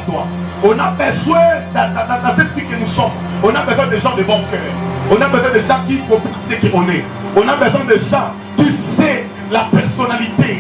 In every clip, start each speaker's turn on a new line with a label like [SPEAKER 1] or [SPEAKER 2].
[SPEAKER 1] toi. On a besoin, dans cette vie que nous sommes, on a besoin de gens de bon cœur. On a besoin de gens qui comprennent ce qu'on est. On a besoin de gens qui savent la personnalité.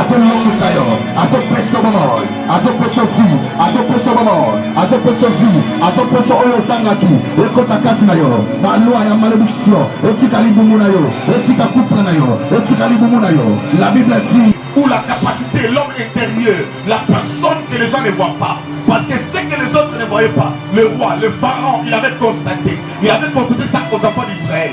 [SPEAKER 1] La Bible dit où la capacité de l'homme intérieur, la personne que les gens ne voient pas. Parce que ce que les autres ne voyaient pas, le roi, le pharaon, il avait constaté. Il avait constaté ça aux enfants d'Israël.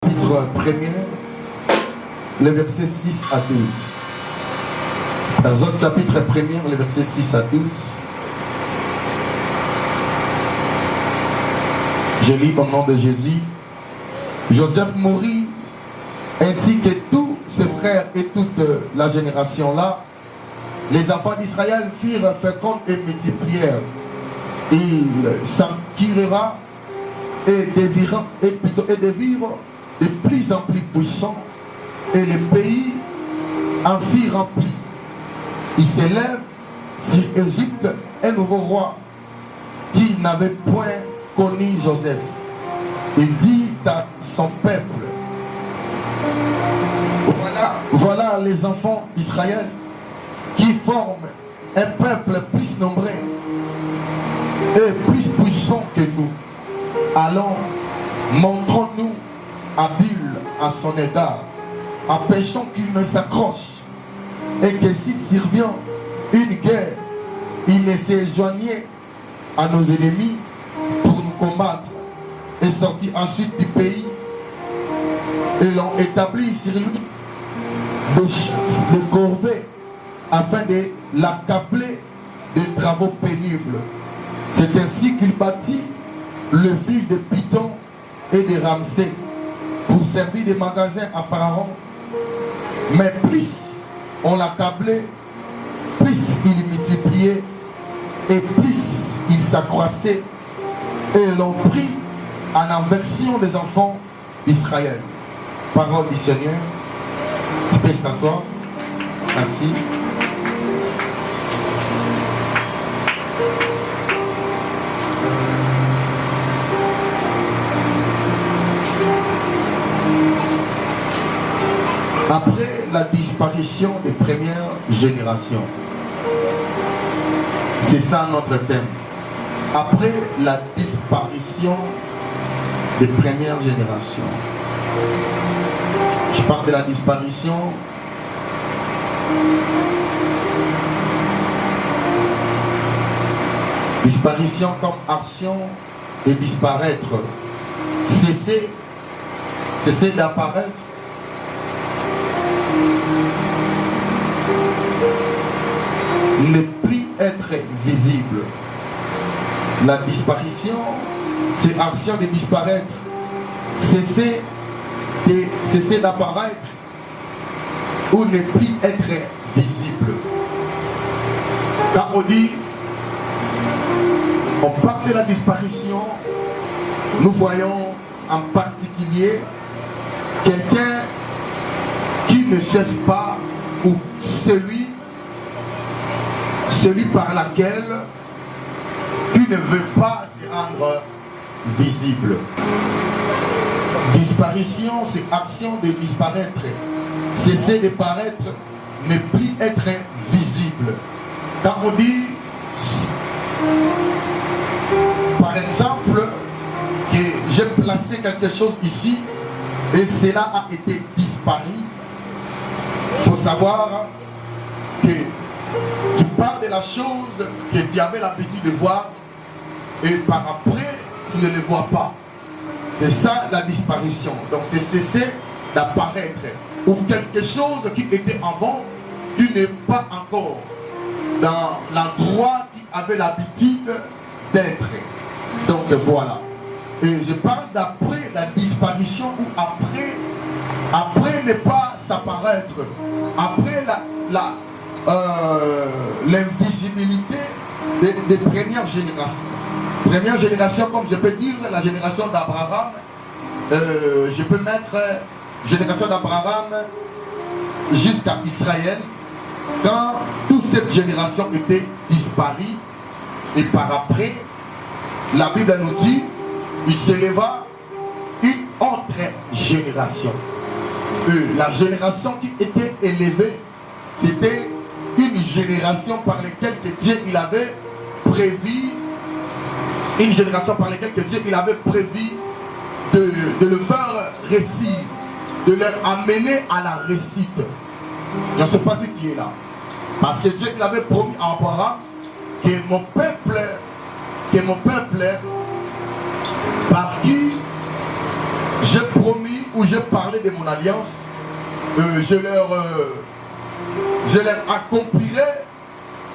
[SPEAKER 2] Chapitre 1er, les versets 6 à 12. Dans un chapitre 1er, les versets 6 à 12. Je lis au nom de Jésus. Joseph mourut, ainsi que tous ses frères et toute la génération là. Les enfants d'Israël firent féconde et multiplièrent. Il s'enquirera et devinrent de plus en plus puissants, et le pays en fit rempli. Il s'élève sur Égypte un nouveau roi qui n'avait point connu Joseph. Il dit à son peuple, voilà les enfants d'Israël qui forment un peuple plus nombreux et plus puissant que nous. Allons, montrons-nous habiles à son égard, empêchons qu'il ne s'accroche, et que s'il survient une guerre, il ne se joignait à nos ennemis pour nous combattre, et sortit ensuite du pays, et l'ont établi sur lui de corvées, afin de l'accabler de travaux pénibles. C'est ainsi qu'il bâtit le fil de Python et de Ramsès pour servir de magasin à Pharaon. Mais plus on l'accablait, plus il multipliait et plus il s'accroissait, et l'on prit en aversion des enfants d'Israël. Parole du Seigneur. Tu peux s'asseoir. Merci. Après la disparition des premières générations, c'est ça notre thème. Après la disparition des premières générations, je parle de la disparition comme action de disparaître, cesser d'apparaître. Ne plus être visible. La disparition, c'est action de disparaître, cesser d'apparaître ou ne plus être visible. Quand on parle de la disparition, nous voyons en particulier quelqu'un qui ne cesse pas, ou celui par laquelle tu ne veux pas se rendre visible. Disparition, c'est action de disparaître. Cesser de paraître, ne plus être visible. Quand on dit, par exemple, que j'ai placé quelque chose ici et cela a été disparu, il faut savoir que tu parles de la chose que tu avais l'habitude de voir et par après tu ne le vois pas. C'est ça la disparition. Donc c'est cesser d'apparaître. Ou quelque chose qui était avant, tu n'es pas encore dans l'endroit qui avait l'habitude d'être. Donc voilà. Et je parle d'après la disparition ou après ne pas s'apparaître. Après l'invisibilité des premières générations. Première génération, comme je peux dire, la génération d'Abraham, je peux mettre génération d'Abraham jusqu'à Israël, quand toute cette génération était disparue, et par après, la Bible nous dit, il s'éleva une autre génération. La génération qui était élevée, c'était une génération par laquelle Dieu il avait prévu, une génération par laquelle Dieu il avait prévu de le faire réussir, de leur amener à la réussite. Je ne sais pas si tu es là. Parce que Dieu il avait promis à Abraham que mon peuple, par qui j'ai promis ou j'ai parlé de mon alliance, je leur accomplirai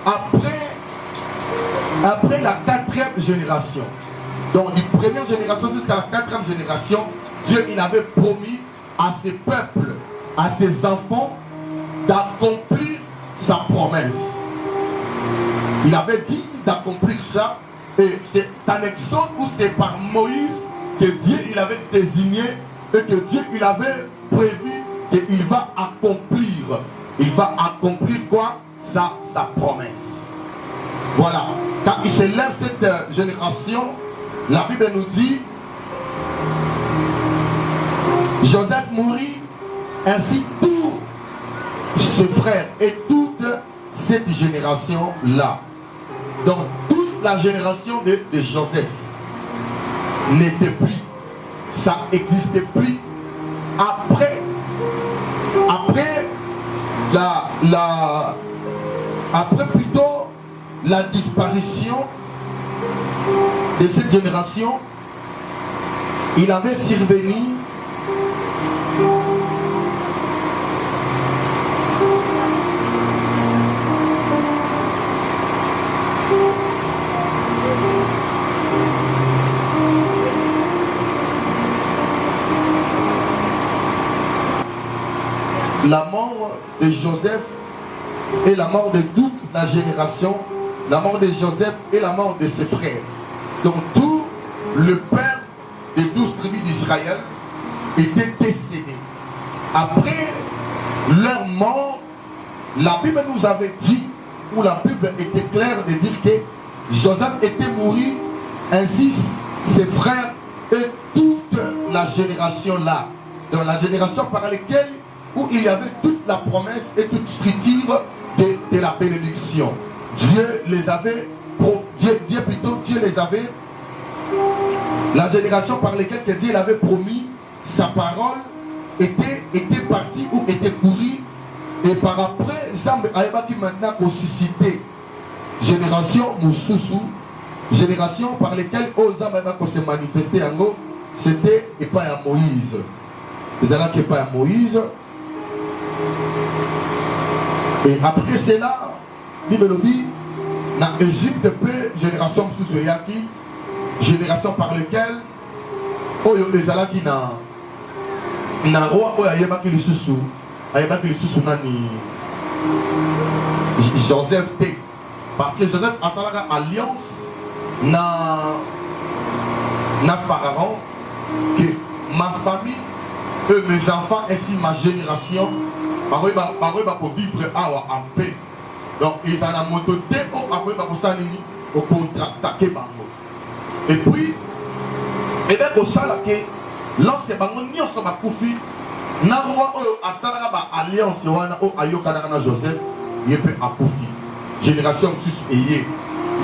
[SPEAKER 2] après la 4e génération. Donc, de première génération jusqu'à la 4e génération, Dieu il avait promis à ses peuples, à ses enfants, d'accomplir sa promesse. Il avait dit d'accomplir ça, et c'est un exode où c'est par Moïse que Dieu il avait désigné et que Dieu il avait prévu qu'il va accomplir. Il va accomplir quoi? Sa promesse. Voilà. Quand il se lève cette génération, la Bible nous dit Joseph mourit, ainsi tous ses frères et toute cette génération-là. Donc toute la génération de Joseph n'était plus, ça n'existait plus. Après plutôt la disparition de cette génération, il avait survenu la mort de Joseph et la mort de toute la génération, la mort de Joseph et la mort de ses frères. Donc tout le père des 12 tribus d'Israël était décédé. Après leur mort, la Bible nous avait dit, ou la Bible était claire de dire que Joseph était mort, ainsi ses frères et toute la génération là. Donc la génération par laquelle où il y avait toute la promesse et toute structure de la bénédiction. Dieu les avait, Dieu les avait, la génération par laquelle Dieu l'avait promis, sa parole était partie ou était courue, et par après, Zambe Aïba qui maintenant a suscité génération Moussousou, génération par laquelle Zambe Aïba s'est manifesté en haut, c'était et pas à Moïse. Les Arabes qui pas à Moïse. Et après cela, Bibelobi, dans l'Égypte, génération sous Yaki, génération par laquelle, les Arabes qui n'a roi, Ayeba qui les sous, nani Joseph T. Parce que Joseph a sa alliance na Pharaon, que ma famille, mes enfants, ainsi ma génération, pour vivre en paix. Donc, ils ont la moto après au contre-attaquer. Et puis, au sala que lorsque bango nyonso bakufi na roi oyo asalaka ba alliance wana o ayokana na Joseph yepe akufi génération mosusu eye.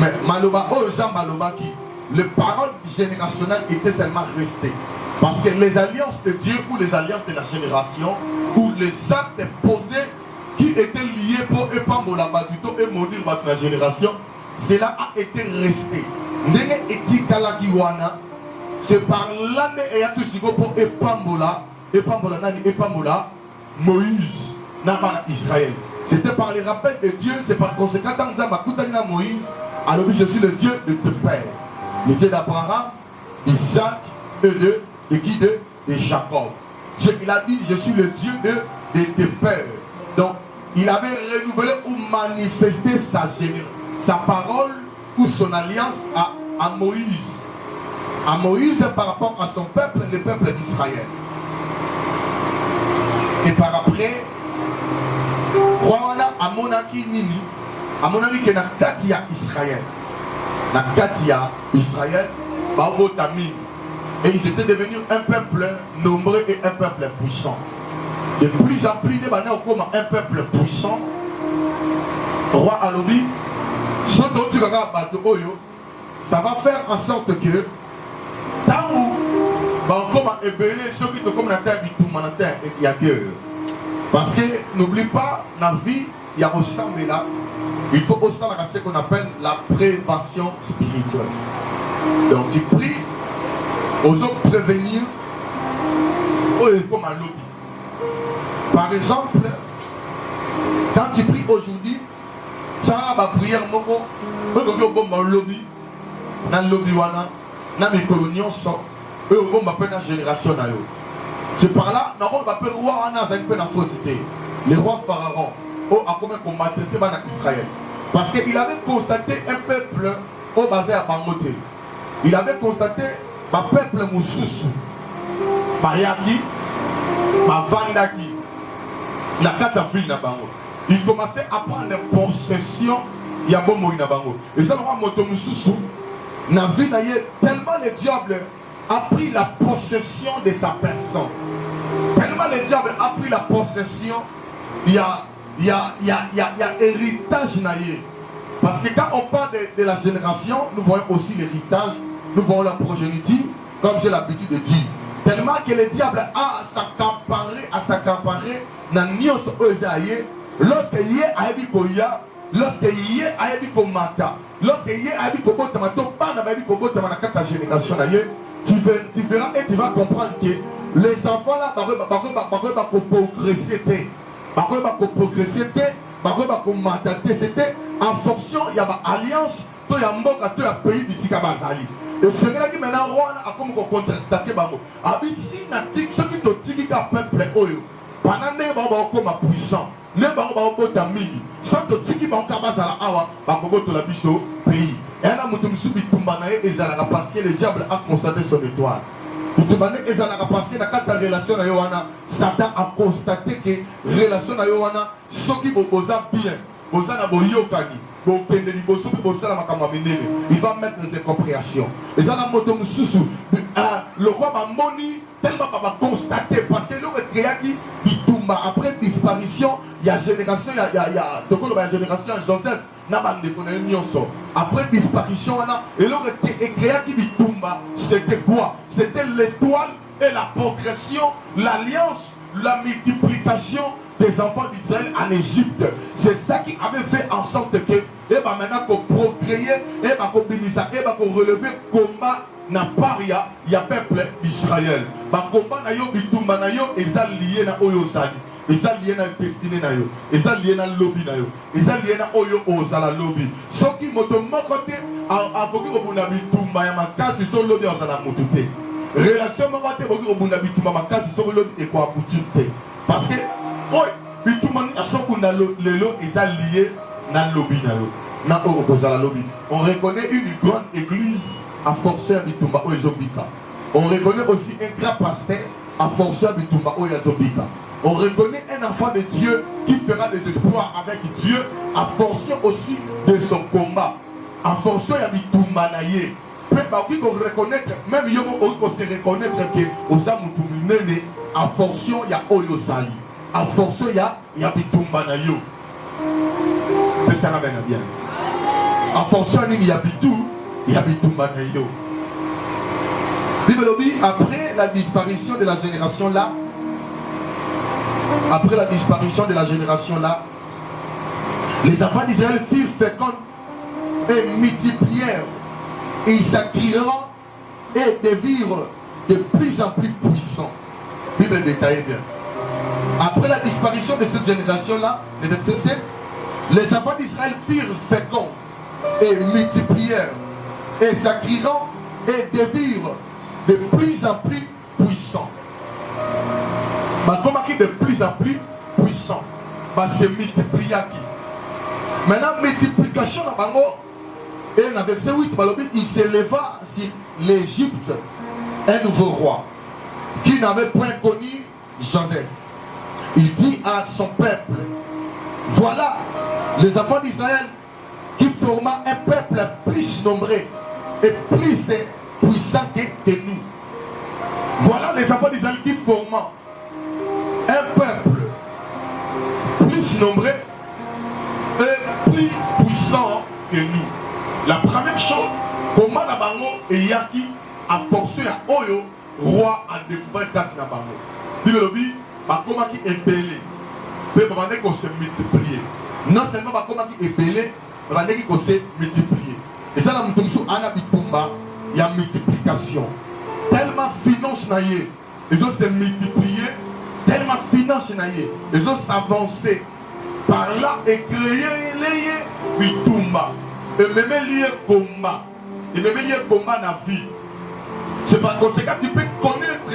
[SPEAKER 2] Mais maloba oyo Jean malobaki, les paroles générationnelles étaient seulement restées. Parce que les alliances de Dieu ou les alliances de la génération ou les actes posés qui étaient liés pour épambola baduto et maudire la génération, cela a été resté. Ndenge etikala kiwana, c'est par là que pour épambola Moïse n'a pas Israël. C'était par les rappels de Dieu, c'est par conséquent quand nous avons Moïse, alors je suis le Dieu de tes pères, le Dieu d'Abraham, d'Isaac et de Jacob. Dieu il a dit je suis le Dieu de tes pères. Donc il avait renouvelé ou manifesté sa parole ou son alliance à Moïse. À Moïse par rapport à son peuple, le peuple d'Israël. Et par après, Rwanda a monaki nini, a monaki que na Katia Israël. Na Katia Israël, Babotami. Et ils étaient devenus un peuple nombreux et un peuple puissant. De plus en plus, des bannières comme un peuple puissant. Roi Alobi, ça va faire en sorte que tant comme ébélé ceux qui te comme la terre il y a que parce que n'oublie pas la vie il y a aussi là il faut aussi ce qu'on appelle la prévention spirituelle. Donc tu pries aux autres prévenir comme un lobby. Par exemple, quand tu pries aujourd'hui, ça va prière moko, lobby, dans le lobby wana, dans mes colonies, eux on m'appelle la génération na yo. C'est par là, on m'appelle roi wana za une fautité. Le roi pharaon, a comment qu'on maltraité dans Israël. Parce qu'il avait constaté un peuple au basé à Bangote. Il avait constaté un peuple Moussousou, Bayaki, Vandaki, la catapule na Bango. Il commençait à prendre possession il y a bon na Bango. Et ça, le roi Motomoussou n'a vu tellement le diable a pris la possession de sa personne. Tellement le diable a pris la possession, il y a héritage naïe. Parce que quand on parle de la génération, nous voyons aussi l'héritage, nous voyons la progéniture, comme j'ai l'habitude de dire. Tellement que le diable a s'accaparé dans Nios Ozaïe, lorsque y a Koya, lorsque y a Mata, lorsque y a Botamato, pas dans ta génération, tu verras et tu vas comprendre que les enfants là, c'était en fonction, il y a une alliance, il y a un pays d'ici Kabazali. Et c'est là qui maintenant a comme contre-attaqué Babo. Abissi n'a dit ce qui te dit qu'un peuple oyo. Pendant les Babo comme puissant, les Babo Tamini, sans te dire qu'ils vont Kabazala Awa, Babo to la biso pays. Et là, Moutoumsou Bitumbanae et Zalaga parce que le diable a constaté son étoile. Moutoumanae et Zalaga parce que dans la relation à Yohana, Satan a constaté que la relation à Yohana, ceux qui vont bien, Bozana Boyokani. Il va mettre ses compréhensions. Et ça, le roi Bamboni, tellement va constater, parce que l'autre créaki, après disparition, il y a génération, il y a génération Joseph, après disparition, et l'autre créaki, c'était quoi? C'était l'étoile et la progression, l'alliance, la multiplication des enfants d'Israël en Égypte. C'est ça qui avait fait en sorte que maintenant qu'on procréer, qu'on relever combat na paria, il y a peuple d'Israël. Combat na yo bitumba na yo eza lié na oyo sali. Eza lié na destiné na yo. Eza lié na lobby na yo. Eza lié na oyo ozala lobby. Soki moto mokote avoki obuna bitumba ya makasi so lobby ozala motote. Relation mokote avoki obuna bitumba makasi so lobby e ko aboutir. Parce que oui, on reconnaît une grande église à Forceur Bitumba Oezobika. On reconnaît aussi un grand pasteur à Forceur Bitumba Oezobika. On reconnaît un enfant de Dieu qui fera des espoirs avec Dieu à fonction aussi de son combat. À fonction de Bitumba Naye. On reconnaître, même on se reconnaître que aux Amoutumine, à fonction il y a Oyosali. En fonction, il y a Bitumba na yo. C'est ça ramène bien. En fonction, il y a Bitumba na yo. Bible dit, après la disparition de la génération là, les enfants d'Israël furent féconds et multiplièrent. Ils s'accriront et devinrent de plus en plus puissants. Bible détaille bien. Après la disparition de cette génération-là, le verset 7, les enfants d'Israël furent féconds et multiplièrent et s'accriront et devinrent de plus en plus puissants. Comment qui de plus en plus puissant? C'est multiplié. Maintenant, multiplication, et dans le verset 8, il s'éleva sur l'Égypte un nouveau roi qui n'avait point connu Joseph. il dit à son peuple, voilà les enfants d'Israël qui forma un peuple plus nombreux et plus puissant que nous. Voilà les enfants d'Israël qui forma un peuple plus nombreux et plus puissant que nous. La première chose, comment la bango et yaki a forcé à Oyo, roi à découvrir quatre na bango. Dit le lobby, comment qui est belé, peut demander qu'on se multiplie. Non seulement comment qui est belé, mais qu'on se multiplie. Et ça, dans le ana bitumba, il y a multiplication. Tellement finance naïe, ils ont se multiplier, tellement finance naïe, ils ont s'avancer par là et créer les bitumba. Et même lier combat. Et même lier combat dans la vie. C'est par conséquent tu peux connaître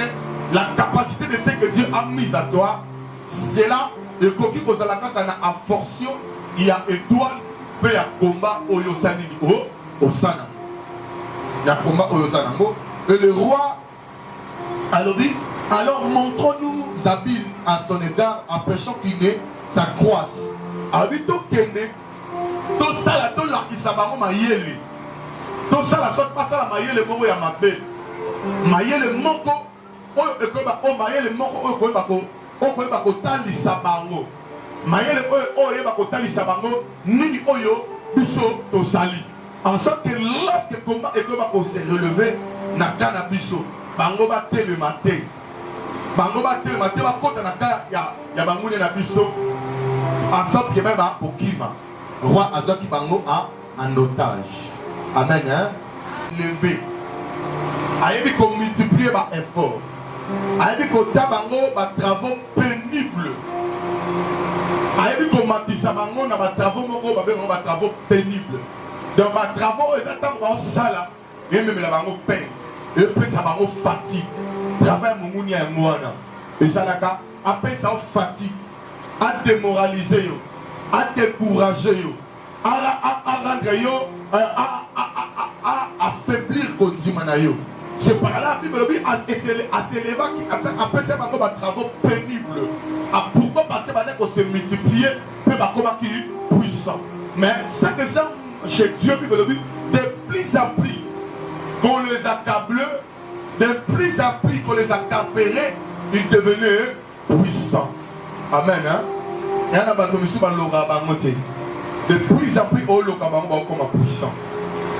[SPEAKER 2] la capacité de ce que Dieu a mis à toi. C'est là, et quand tu as la force, il y a étoile, puis il y a combat au Yosani au Sana. Il y a combat au Yosanango. Et le roi, alors montrons-nous habiles à son égard, empêchant qu'il ait sa croisse. Alors, tout ça là, tout là qui s'abarre maïeli. Tout ça là, saute pas ça la maïeli pour ya mabe. Maïeli moko, oh ekoba, oh maïeli moko, oh ekoba ko tali sabango. Maïeli oh eba ko tali sabango, nini oyo biso to sali. En sorte que lorsque le combat ekoba ko se relever, na kana biso, bango ba tele matin. Bango ba tele matin ba kota na kana ya bangune na biso. En sorte que même ba pokima. Roi Azaki Bango a en otage. Amen. Hein? Levé. Aïe qu'on multiplie par effort. Aïe qu'on tabango par travaux pénibles. Aïe qu'on matisse bango na par travaux moko par travaux pénibles. Donc par travaux ils attendent dans ça là. Et même la bango peine. Et puis ça bango fatigue. Travail mon mounia et moi là. Et ça là après ça fatigue. À démoraliser yo. À décourager, à rendre, à affaiblir le. C'est par là la Bible dit à s'élever, après ça, on va travaux pénibles. Pourquoi? Parce qu'on se multiplie, puis on est puissant. Mais ce que ça, chez Dieu, Bible dit, de plus en plus qu'on les accable, de plus en plus qu'on les accaparait, ils devenaient puissants. Amen. Hein? De plus en plus, on comme puissant.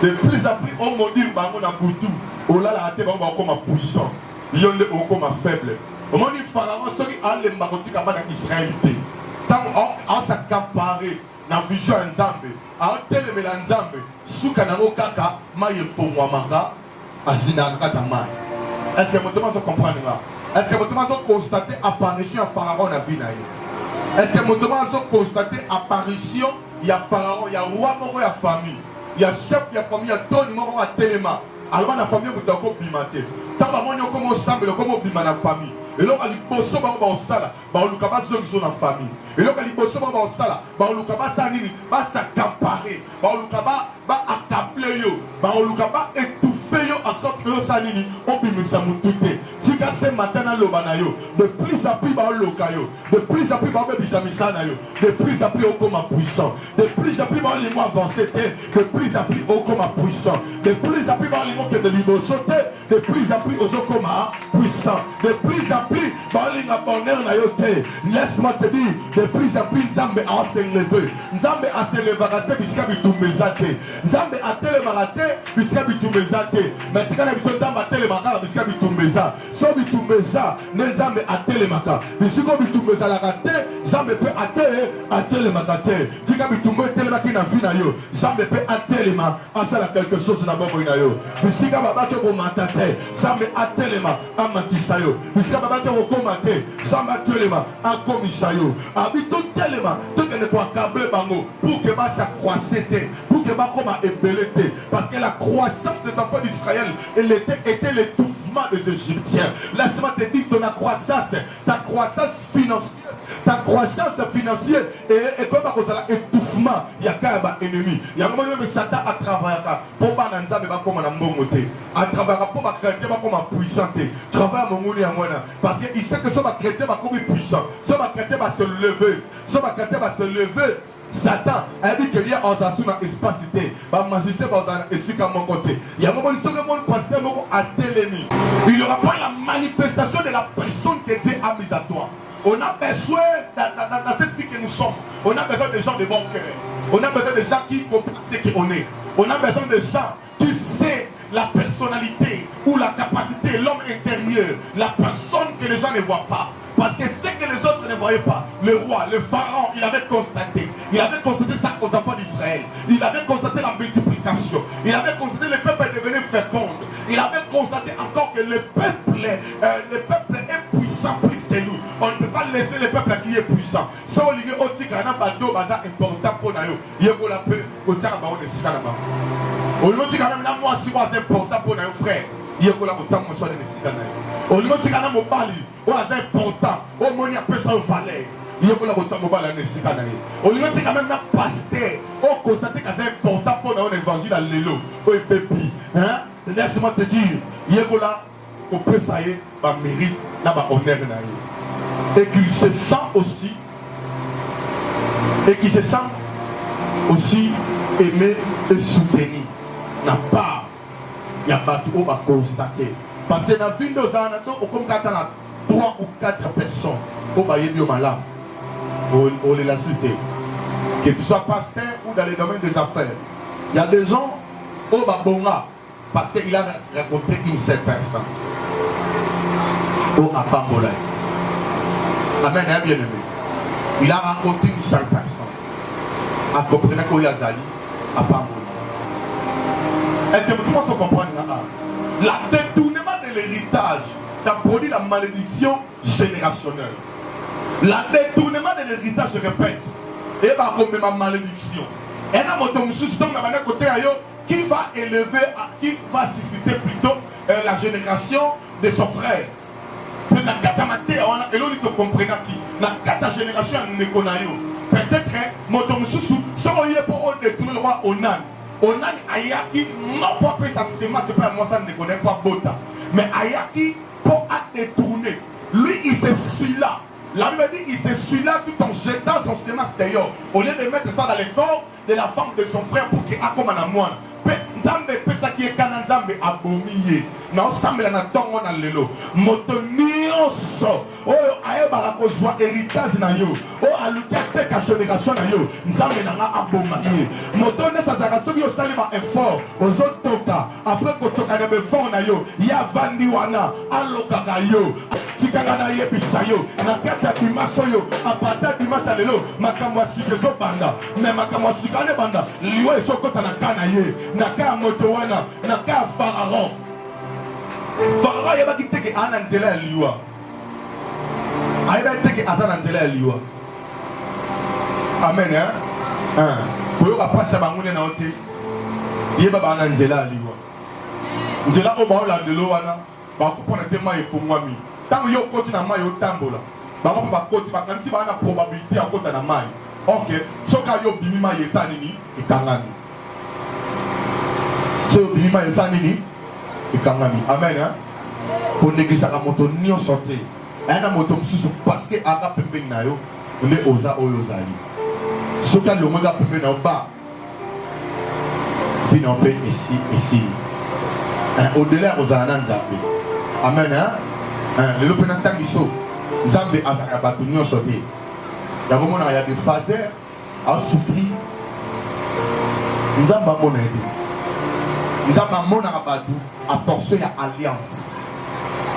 [SPEAKER 2] De plus en plus, on maudit on l'a la tête comme puissant. Il y a comme faible. On dit Pharaon, ceux qui ont les marotis en Israël. Tant on s'accaparer dans la vision en Zambé, à tel et en Zambé, sous Kanamo Kaka, Maye Fomwamaka, Azina Katamai. Est-ce que vous comprenez là? Est-ce que vous constatez l'apparition de Pharaon dans la vie? Est-ce que vous avez constaté l'apparition? Il y a Pharaon, il y a roi, il y a famille. Il y a chef, il y a famille, il y a Tony, il y a Téléma. Alors, la famille, vous avez bimaté. Tant que vous avez ensemble, vous avez bimé la famille. Et là, vous avez bossé dans la salle, vous avez bossé dans la famille. Et là, vous avez bossé dans la salle, vous avez bossé s'accaparer, vous avez accapler, vous avez étouffer en sorte que vous avez bimé tout. Ce matin, de plus en plus, de plus en plus, de plus en plus, au comme puissant, de plus en plus, les mots avancés, de plus en plus, au comme puissant, de plus en plus, les mots de l'immo sauté, de plus en plus, au comme puissant, de plus en plus, laisse-moi te dire, de plus en plus, Nzambe a s'élevé, Nzambe a s'élevé, puisqu'il y a tout mes athées, Nzambe a télé maraté, puisqu'il y a tout mes athées, mais tu connais, Nzambe a télé maraté, puisqu'il y a tout mes athées. Bitumeza Nzambe atelemaka bisiko bitumeza la kate Nzambe pe atelemaka te tika bitumbe telemaki na vie na yo Nzambe pe atelema asala quelque chose na bombo na yo bisika babake ko matate Nzambe atelema amatisa yo bisika babake ko komate Nzambe atelema akomisa yo abito telema to kene ko accabler bango pour que ba sa croissete pour que ba koma ebelete parce que la croissance des enfants d'Israël elle était l'étouffement des Égyptiens. Laisse-moi te dire ta croissance financière
[SPEAKER 1] ta croissance financière et comme un étouffement, il y a un ennemi. Il y a un moment où Satan a travaillé pour pas n'enzamer comme un bongoté, à travailler pour ma chrétien comme un puissant. Travaille à mon mouni en moi parce qu'il sait que ce chrétien va comme puissant, ce chrétien va se lever, ce chrétien va se lever. Satan a dit qu'il y a un espace, magicien va mon côté. Il y a un moment où le pasteur a télémi. Il n'y aura pas la manifestation de la personne que Dieu a mise à toi. On a besoin, dans cette vie que nous sommes, on a besoin de gens de bon cœur. On a besoin de gens qui comprennent ce qu'on est. On a besoin de gens qui savent la personnalité ou la capacité, l'homme intérieur, la personne que les gens ne voient pas. Parce que ce que les autres ne voyaient pas, le roi, le pharaon, il avait constaté. Il avait constaté ça aux enfants d'Israël. Il avait constaté la multiplication. Il avait constaté que le peuple devenait fécond. Il avait constaté encore que le peuple est puissant plus que nous. On ne peut pas laisser le peuple qui est puissant. Ça, on dit que important pour nous. Il y a un peu de temps pour nous. On dit que moi, si c'est important pour nous, frère. Il y a un peu de temps pour nous. On dit que c'est important. On moni appelle ça valet. Il y a un temps pour nous. On dit que quand même un pasteur. On constate que c'est important pour nous l'évangile à l'élo. Laisse-moi te dire, il y a un peu ça y est, mérite, honneur. Et qu'il se sent aussi, aimé et soutenu. N'a pas, il y a pas tout à constater. Parce que dans la vie de nos nations, on comme 3 ou 4 personnes, on va y aller au malade, on les insulter. Que tu sois pasteur ou dans les domaines des affaires, il y a des gens, on va bonga, parce qu'il a raconté une seule personne. Au Apambolay. Amen, bien aimé. Il a raconté une seule personne. À comprendre qu'il y a Zali, Apambolay. Est-ce que tout le monde se comprend? La détournement de l'héritage, ça produit la malédiction générationnelle. La détournement de l'héritage, je répète, et va comme ma malédiction. Et là, mon côté qui va élever, qui va susciter plutôt la génération de son frère. Et l'on dit que comprenez qui la 4 génération ne connaît pas. Peut-être que mon sous si on y est pour détourner le roi Onan. Onan Ayaki, non pas que ça c'est pas moi ça ne connaît pas Bota. Mais Ayaki pour détourner. Lui il se suit là. La Bible dit il se suit là tout en jetant son semence d'ailleurs. Au lieu de mettre ça dans le corps de la femme de son frère pour qu'il a comme un moine. Nzambe pesa qui est kana nzambe abomiye na osambela na tongo na lelo moto nyonso oyo ayebaka kozwa héritage na yo oyo aluki ateka génération na yo nzambe nanga aboma ye moto nde azalaka soki osali ba effort ozotoka après kotoka na befort na yo ye avandi wana alokaka yo tikanga na yebisa yo na kati ya dimanche oyo apartir ya dimanche ya lelo makambo ya sika ezobanda me makambo ya sika ne banda liwa ezokota na ka na ye na ka moto wana na ka pharaon yebaki teke ana nzela ya liwa ayebaki teke aza na nzela ya liwa amen koyoka pasi ya bangune na yo te yeba baa na nzela ya liwa nzela oyo baolandelo wana bakopona te mai efungwami ntango yo okoti na mai otambola bango mpe bakoti bakanisi baa na probabilité ya kota na mai ok soka yo bimi mai esa nini ekangami so yo bimi mai esa nini ekangami amen koneglisaka moto nyonso te aya na moto mosusu parceke aka pembeni na yo nde oza oyo ozali soki alongweka pembeni na yo ba vi na yo mpe esili odela ya kozala na nzambe amen lelo mpe na ntangiso nzambe azalaka bato nyonso te yango monaka ya defaser asouffrir nzambe amona ye te nzambe amonaka bato a force ya alliance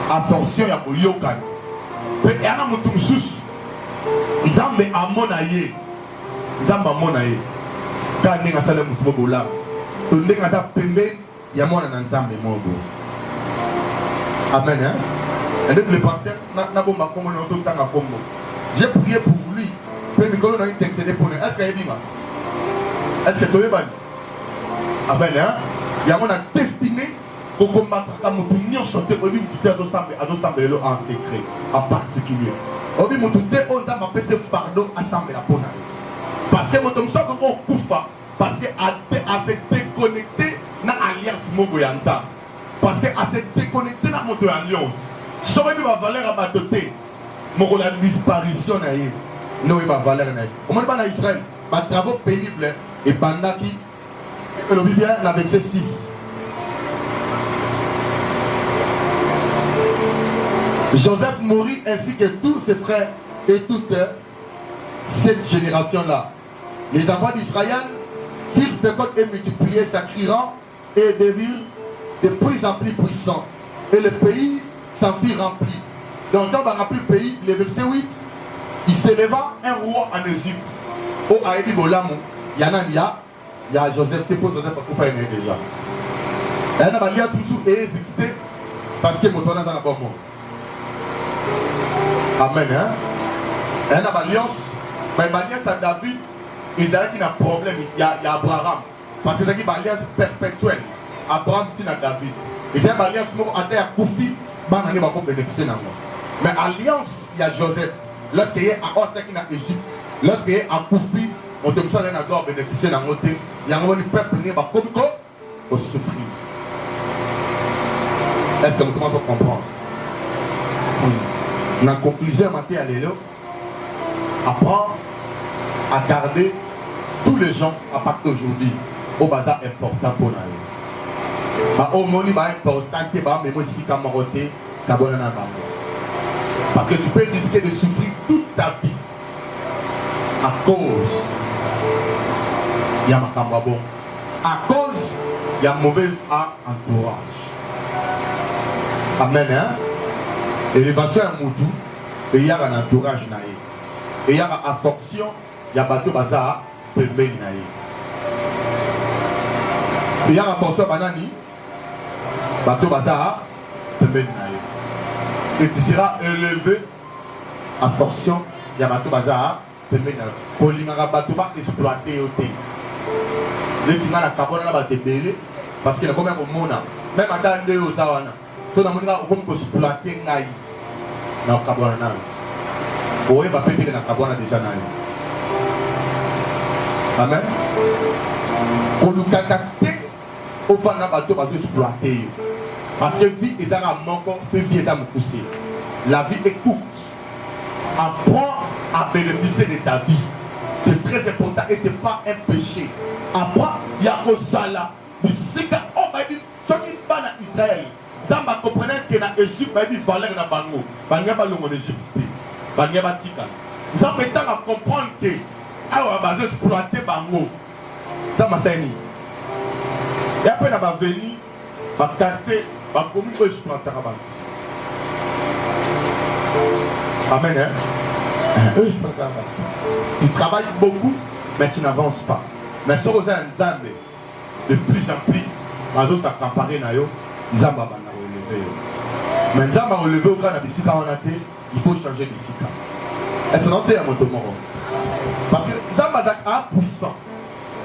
[SPEAKER 1] a force ya koyokani mpe eya na moto mosusu nzambe amona ye kaka ndenge asala motu mo bolamu to ndenge aza pembeni ya mwana na nzambe moko amen ndenge le pasteur nabomba kombo na ototanga kombo j'ai prié pour lui mpe mikolo na intercédé pour lui est-ce que ayebima est-ce que toyebani amen yango na destiné kokombataka motu nyonso te oyebi motu te azosambela en secret en particulier
[SPEAKER 2] Obi moutouté on a appelé ce fardeau assemblé la pona. Parce que mon homme soit comme on koufa parce que à se déconnecter na alliance mogo yanza. Parce que à se déconnecter na moto alliance. Saurait ma valeur à ma doté. Mon la disparition na yé. Non il va valeur na yé. Au moins dans Israël, ma travaux pénibles et bandaki le Bible la verset 6. Joseph mourut ainsi que tous ses frères et toute cette génération-là. Les enfants d'Israël firent féconde et multipliés, s'accrirant et devinrent de plus en plus puissants. Et le pays s'en fit rempli. Donc, quand on va remplir le pays, le verset 8, il s'éleva un roi en Égypte. Au Aïdi Bolamou, il y en a, il y a Joseph, qui pose Joseph pour faire déjà. Il y en a l'alliance qui est existé parce que mon toit dans un bon mot. Amen. Hein? Il y a une alliance, mais l'alliance à David, il y a un problème, il y a Abraham. Parce que c'est une alliance perpétuelle. Abraham tient à David. Et c'est une alliance qui a été à Koufi, il va bénéficier de moi. Mais alliance, il y a Joseph. Lorsqu'il y a en Égypte, lorsqu'il y a à Koufi, on te dit qu'il doit bénéficier de moi. Il y a un peuple qui va souffrir. Est-ce que vous commencez à comprendre? Dans la conclusion, apprends à garder tous les gens à partir d'aujourd'hui au bazar important pour nous. Au monde important que parce que tu peux risquer de souffrir toute ta vie à cause il y a bon, à cause il y a mauvais entourage. Amen. Hein? Élévation à Moudou, et il y a un entourage naïe. Et il y a une affection, il y a bateau bazar, pembe naïe. Il y a une affection banani, bateau bazar, pembe naïe. Et tu seras élevé à fortion, il y a bateau bazar, pembe naïe. Pour l'ingara bateau va exploiter au thé. Les tingars la carbone là va te belé, parce qu'il y a quand même au monde, même à temps de Ozawana. Tout le monde va exploiter naïe. Na kabwana nayo oye bapetele na kabwana déjà nayo. Amen. Kolukaka te ofana bato bazo exploiter parce que vie est un manque de vie est un poussé. La vie est courte. Apprends à bénéficier de ta vie. C'est très important et c'est pas un péché. Apprends il y a Osala c'est que on va dire ce qui va en Israël. Zamba comprenait que dans l'Égypte, il y a des valeurs dans le bango. Il y a des valeurs en Égypte. Il y a des tika. Zamba est à comprendre que alors on va exploiter bango. Zamba c'est ni. Et après on va venir, on va quartier, on va communiquer exploiter bango. Amen. Hein? Tu travailles beaucoup, mais tu n'avances pas. Mais si vous avez un Zambé, de plus en plus, on va s'accaparer dans yo. Zamba va relever. Mais Zamba va relever au cas de Bissika en athée, il faut changer Bissika. Est-ce que vous avez un mot? Parce que Zamba est puissant,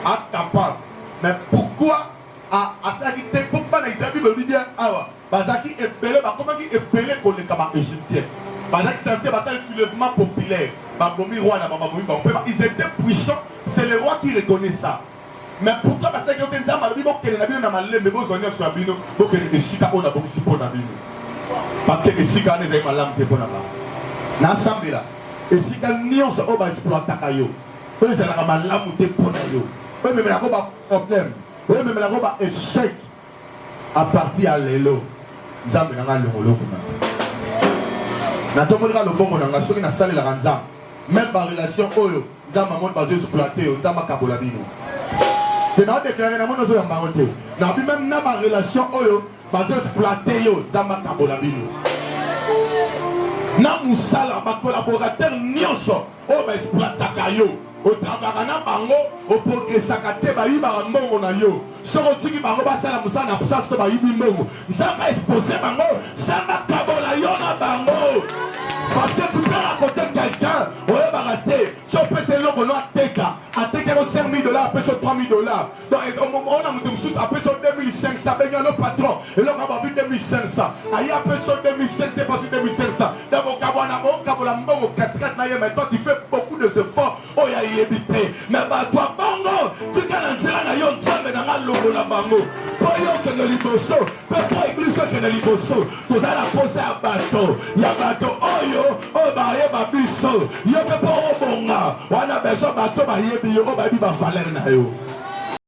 [SPEAKER 2] est capable. Mais pourquoi à ça qui est pourquoi les Israéliens veulent dire ah Bazaki est belé, comment il est belé pour les Kaba égyptiens? Bazaki c'est un soulèvement populaire. Ils étaient puissants, c'est le roi qui reconnaît ça. Mais pourquoi parce que vous avez dit que les Nabiens n'ont pas l'air de vos honneurs sur la bino, pour que les Sika ont d'abord ici pour la bino. Parce que les Sika n'ont pas l'air de la bino. L'ensemble là, les Sika n'ont pas exploité la yo. Eux, ils ont pas l'air de pour la yo. Eux, même la roba problème. Eux, même la roba échec. À partir de l'élo, nous avons le rôle. Nous avons le bon on a sauvé la salle la ranza. Même par relation, nous avons basé exploité, nous avons kabola bino. C'est dans déclaré dans mon ozo ya mbarote. Na bi même na ba relation oyo ba zo exploiter yo zamba kabola bino. Na musala ba collaborateur nyonso o ba exploiter yo. O travailler na bango o progressaka te ba yiba mbongo na yo. Soko tiki bango ba sala musala na pusa to ba yibi mbongo. Nzamba exposer bango zamba kabola yo na bango. Parce que tu peux raconter quelqu'un, ouais, baraté, si on peut se l'ouvrir à Teka, à Teka, on 5 000 $, après sur 3 000 $. Donc, au moment où on a mis tout après sur 2500, ben, il y a le patron, et là, on va vu 2500. Aïe, après sur 2500, c'est pas sur 2500. Donc, on va
[SPEAKER 1] wana okabola mbongo 4-4 na ye, mais toi tu fais beaucoup de efforts. Oh ya yebité. Mais bah toi bongo, tu kana nzela na yo nzambe na ngalongo na bango. Po yo ke no liboso, pe po église ke no liboso. Tozala posa ya bato. Ya bato oyo, o ba ye ba biso. Yo pe po obonga. Wana beso bato ba yebi yo, o ba bi ba valeur na yo.